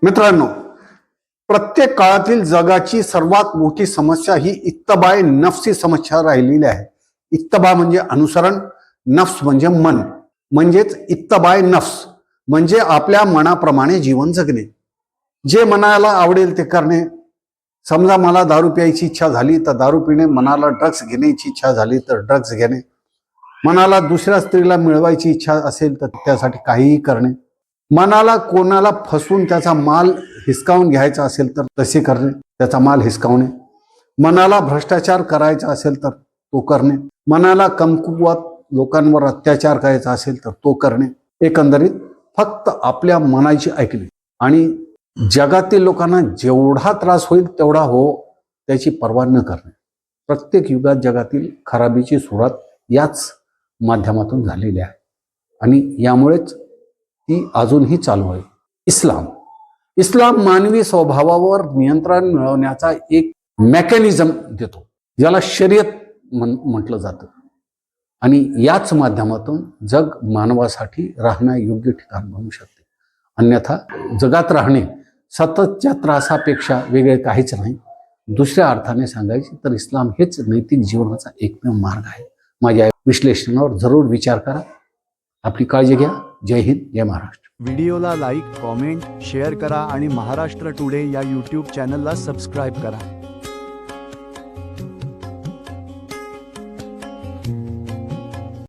मित्रांनो, प्रत्येक काळातील जगाची सर्वात मोठी समस्या ही इत्तबाय नफ्सी समस्या राहिलेली आहे. इत्तबा म्हणजे अनुसरण, नफ्स म्हणजे मन. म्हणजेच इत्तबाय नफ्स म्हणजे आपल्या मनाप्रमाणे जीवन जगणे. जे मनाला आवडेल ते करणे. समजा मला दारू प्यायची इच्छा झाली तर दारू पिणे, मनाला ड्रग्स घेण्याची इच्छा झाली तर ड्रग्स घेणे, मनाला दुसऱ्या स्त्रीला मिळवायची इच्छा असेल तर त्यासाठी काहीही करणे, मनाला कोणाला फसवून त्याचा माल हिसकावून घ्यायचा असेल तर तसे करणे, त्याचा माल हिसकावणे, मनाला भ्रष्टाचार करायचा असेल तर तो करणे, मनाला कमकुवत लोकांवर अत्याचार करायचा असेल तर तो करणे. एकंदरीत फक्त आपल्या मनाची ऐकणे आणि जगातील लोकांना जेवढा त्रास होईल तेवढा हो त्याची पर्वा न करणे. प्रत्येक युगात जगातील खराबीची सुरुवात याच माध्यमातून झालेली आहे आणि यामुळेच ती अजूनही चालू आहे. इस्लाम मानवी स्वभावावर नियंत्रण मिळवण्याचा एक मेकॅनिझम देतो, ज्याला शरीयत म्हटलं जातं. आणि याच माध्यमातून जग मानवासाठी राहण्यायोग्य ठिकाण बनू शकते. अन्यथा जगात राहणे सततच्या त्रासापेक्षा वेगळे काहीच नाही. दुसऱ्या अर्थाने सांगायचे तर इस्लाम हेच नैतिक जीवनाचा एकमेव मार्ग आहे. माझ्या विश्लेषणावर जरूर विचार करा. आपली काळजी घ्या. जय हिंद, जय महाराष्ट्र. व्हिडिओला लाईक, कॉमेंट, शेअर करा आणि महाराष्ट्र टुडे या यूट्यूब चॅनलला सबस्क्राईब करा.